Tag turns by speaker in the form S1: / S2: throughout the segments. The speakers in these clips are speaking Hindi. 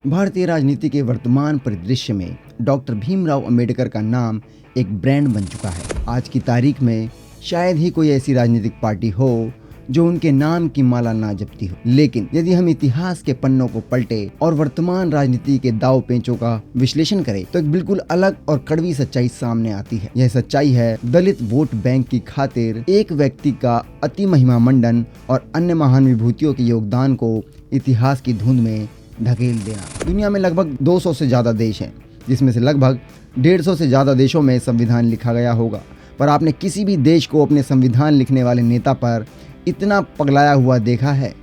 S1: भारतीय राजनीति के वर्तमान परिदृश्य में डॉक्टर भीमराव अंबेडकर का नाम एक ब्रांड बन चुका है। आज की तारीख में शायद ही कोई ऐसी राजनीतिक पार्टी हो जो उनके नाम की माला ना जपती हो। लेकिन यदि हम इतिहास के पन्नों को पलटे और वर्तमान राजनीति के दाव पेचों का विश्लेषण करें तो एक बिल्कुल अलग और कड़वी सच्चाई सामने आती है। यह सच्चाई है दलित वोट बैंक की खातिर एक व्यक्ति का अति महिमा मंडन और अन्य महान विभूतियों के योगदान को इतिहास की धुंध में ढकेल देना। दुनिया में लगभग 200 से ज़्यादा देश हैं, जिसमें से लगभग 150 से ज़्यादा देशों में संविधान लिखा गया होगा। पर आपने किसी भी देश को अपने संविधान लिखने वाले नेता पर इतना पगलाया हुआ देखा है?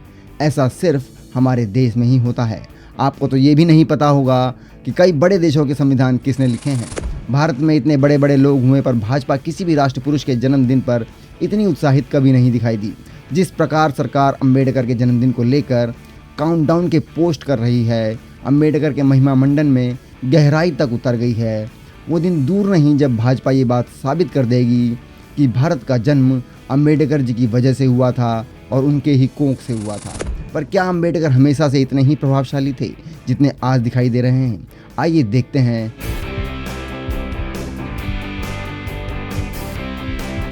S1: ऐसा सिर्फ हमारे देश में ही होता है। आपको तो ये भी नहीं पता होगा कि कई बड़े देशों के संविधान किसने लिखे हैं। भारत में इतने बड़े बड़े लोग हुए पर भाजपा किसी भी राष्ट्र पुरुष के जन्मदिन पर इतनी उत्साहित कभी नहीं दिखाई दी। जिस प्रकार सरकार अंबेडकर के जन्मदिन को लेकर काउंटडाउन के पोस्ट कर रही है, अंबेडकर के महिमा मंडन में गहराई तक उतर गई है। वो दिन दूर नहीं जब भाजपा ये बात साबित कर देगी कि भारत का जन्म अंबेडकर जी की वजह से हुआ था और उनके ही कोख से हुआ था। पर क्या अंबेडकर हमेशा से इतने ही प्रभावशाली थे जितने आज दिखाई दे रहे हैं? आइए देखते हैं।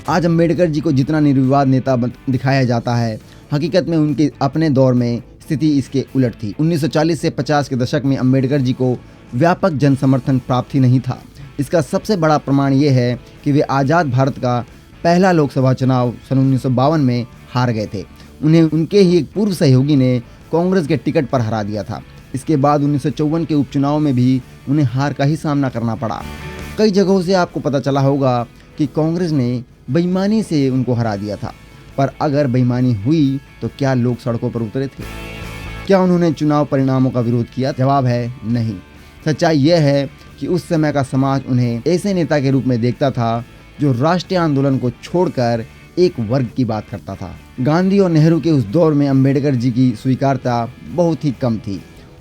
S1: आज अंबेडकर जी को जितना निर्विवाद नेता दिखाया जाता है, हकीकत में उनके अपने दौर में स्थिति इसके उलट थी। 1940 से 50 के दशक में अंबेडकर जी को व्यापक जन समर्थन प्राप्त ही नहीं था। इसका सबसे बड़ा प्रमाण ये है कि वे आज़ाद भारत का पहला लोकसभा चुनाव सन 1952 में हार गए थे। उन्हें उनके ही एक पूर्व सहयोगी ने कांग्रेस के टिकट पर हरा दिया था। इसके बाद 1954 के उपचुनाव में भी उन्हें हार का ही सामना करना पड़ा। कई जगहों से आपको पता चला होगा कि कांग्रेस ने बेईमानी से उनको हरा दिया था। पर अगर बेईमानी हुई तो क्या लोग सड़कों पर उतरे थे? क्या उन्होंने चुनाव परिणामों का विरोध किया? जवाब है नहीं। सच्चाई यह है कि उस समय का समाज उन्हें ऐसे नेता के रूप में देखता था जो राष्ट्रीय आंदोलन को छोड़कर एक वर्ग की बात करता था। गांधी और नेहरू के उस दौर में अंबेडकर जी की स्वीकार्यता बहुत ही कम थी।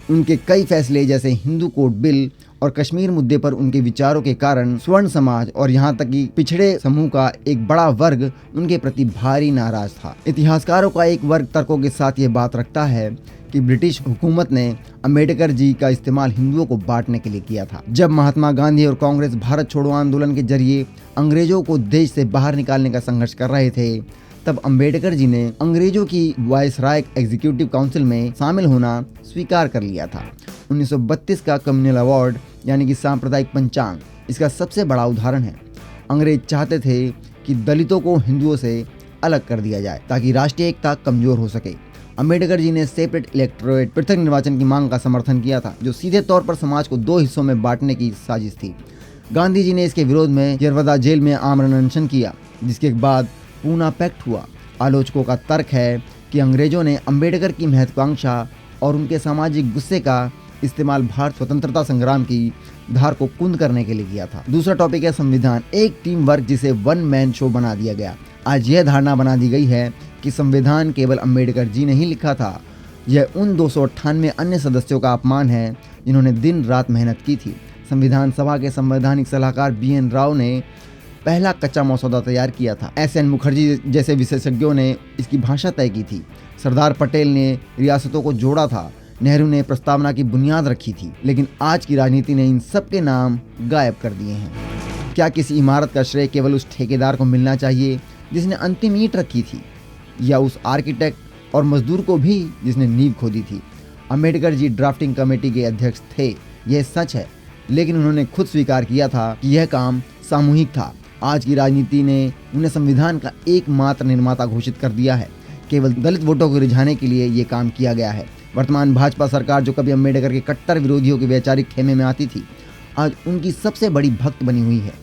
S1: उनके कई फैसले जैसे हिंदू कोड बिल और कश्मीर मुद्दे पर उनके विचारों के कारण स्वर्ण समाज और यहाँ तक कि पिछड़े समूह का एक बड़ा वर्ग उनके प्रति भारी नाराज था। इतिहासकारों का एक वर्ग तर्कों के साथ ये बात रखता है कि ब्रिटिश हुकूमत ने अंबेडकर जी का इस्तेमाल हिंदुओं को बांटने के लिए किया था। जब महात्मा गांधी और कांग्रेस भारत छोड़ो आंदोलन के जरिए अंग्रेजों को देश से बाहर निकालने का संघर्ष कर रहे थे, तब अंबेडकर जी ने अंग्रेजों की वायसराय एग्जीक्यूटिव काउंसिल में शामिल होना स्वीकार कर लिया था। 1932 का कम्युनल अवार्ड यानी कि सांप्रदायिक पंचांग इसका सबसे बड़ा उदाहरण है। अंग्रेज चाहते थे कि दलितों को हिंदुओं से अलग कर दिया जाए ताकि राष्ट्रीय एकता कमजोर हो सके। अंबेडकर जी ने सेपरेट इलेक्टोरेट पृथक निर्वाचन की मांग का समर्थन किया था, जो सीधे तौर पर समाज को दो हिस्सों में बांटने की साजिश थी। गांधी जी ने इसके विरोध में यरवदा जेल में आमरण अनशन किया, जिसके बाद पूना पैक्ट हुआ। आलोचकों का तर्क है कि अंग्रेजों ने अंबेडकर की महत्वाकांक्षा और उनके सामाजिक गुस्से का इस्तेमाल भारत स्वतंत्रता संग्राम की धार को कुंद करने के लिए किया था। दूसरा टॉपिक है संविधान, एक टीम वर्क जिसे वन मैन शो बना दिया गया। आज यह धारणा बना दी गई है कि संविधान केवल अंबेडकर जी ने ही लिखा था। यह उन 298 अन्य सदस्यों का अपमान है जिन्होंने दिन रात मेहनत की थी। संविधान सभा के संवैधानिक सलाहकार BN राव ने पहला कच्चा मसौदा तैयार किया था। SN मुखर्जी जैसे विशेषज्ञों ने इसकी भाषा तय की थी। सरदार पटेल ने रियासतों को जोड़ा था। नेहरू ने प्रस्तावना की बुनियाद रखी थी। लेकिन आज की राजनीति ने इन सब के नाम गायब कर दिए हैं। क्या किसी इमारत का श्रेय केवल उस ठेकेदार को मिलना चाहिए जिसने अंतिम ईंट रखी थी, या उस आर्किटेक्ट और मजदूर को भी जिसने नींव खोदी थी? अंबेडकर जी ड्राफ्टिंग कमेटी के अध्यक्ष थे, यह सच है, लेकिन उन्होंने खुद स्वीकार किया था कि यह काम सामूहिक था। आज की राजनीति ने उन्हें संविधान का एकमात्र निर्माता घोषित कर दिया है। केवल दलित वोटों को रिझाने के लिए ये काम किया गया है। वर्तमान भाजपा सरकार, जो कभी अंबेडकर के कट्टर विरोधियों के वैचारिक खेमे में आती थी, आज उनकी सबसे बड़ी भक्त बनी हुई है।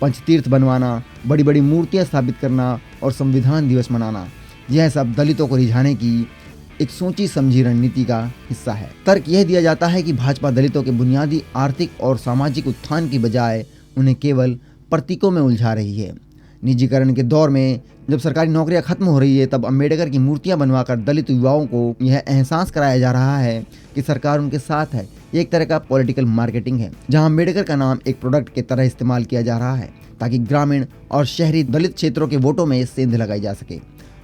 S1: पंचतीर्थ बनवाना, बड़ी बड़ी मूर्तियां स्थापित करना और संविधान दिवस मनाना, यह सब दलितों को रिझाने की एक सोची समझी रणनीति का हिस्सा है। तर्क यह दिया जाता है कि भाजपा दलितों के बुनियादी आर्थिक और सामाजिक उत्थान की बजाय उन्हें केवल प्रतीकों में उलझा रही है। निजीकरण के दौर में जब सरकारी नौकरियां खत्म हो रही है, तब अंबेडकर की मूर्तियां बनवाकर दलित युवाओं को यह एहसास कराया जा रहा है कि सरकार उनके साथ है। ये एक तरह का पॉलिटिकल मार्केटिंग है, जहां अंबेडकर का नाम एक प्रोडक्ट की तरह इस्तेमाल किया जा रहा है ताकि ग्रामीण और शहरी दलित क्षेत्रों के वोटों में सेंध लगाई जा सके।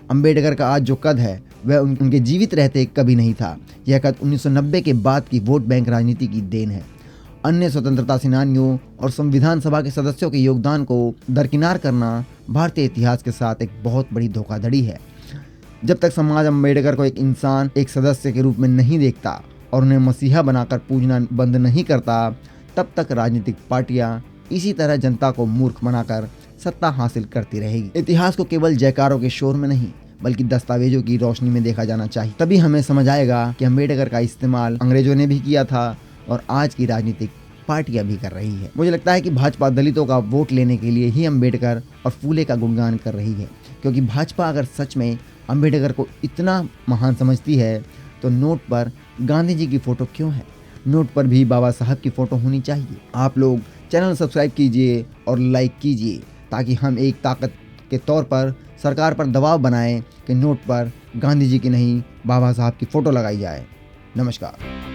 S1: अंबेडकर का आज जो कद है वह उनके जीवित रहते कभी नहीं था। यह कद 1990 के बाद की वोट बैंक राजनीति की देन है। अन्य स्वतंत्रता सेनानियों और संविधान सभा के सदस्यों के योगदान को दरकिनार करना भारतीय इतिहास के साथ एक बहुत बड़ी धोखाधड़ी है। जब तक समाज अम्बेडकर को एक इंसान, एक सदस्य के रूप में नहीं देखता और उन्हें मसीहा बनाकर पूजना बंद नहीं करता, तब तक राजनीतिक पार्टियां इसी तरह जनता को मूर्ख बनाकर सत्ता हासिल करती रहेगी। इतिहास को केवल जयकारों के शोर में नहीं बल्कि दस्तावेजों की रोशनी में देखा जाना चाहिए। तभी हमें समझ आएगा कि अम्बेडकर का इस्तेमाल अंग्रेजों ने भी किया था और आज की राजनीतिक पार्टियां भी कर रही है। मुझे लगता है कि भाजपा दलितों का वोट लेने के लिए ही अम्बेडकर और फूले का गुणगान कर रही है, क्योंकि भाजपा अगर सच में अम्बेडकर को इतना महान समझती है तो नोट पर गांधी जी की फोटो क्यों है? नोट पर भी बाबा साहब की फोटो होनी चाहिए। आप लोग चैनल सब्सक्राइब कीजिए और लाइक कीजिए ताकि हम एक ताकत के तौर पर सरकार पर दबाव बनाएं कि नोट पर गांधी जी की नहीं बाबा साहब की फोटो लगाई जाए। नमस्कार।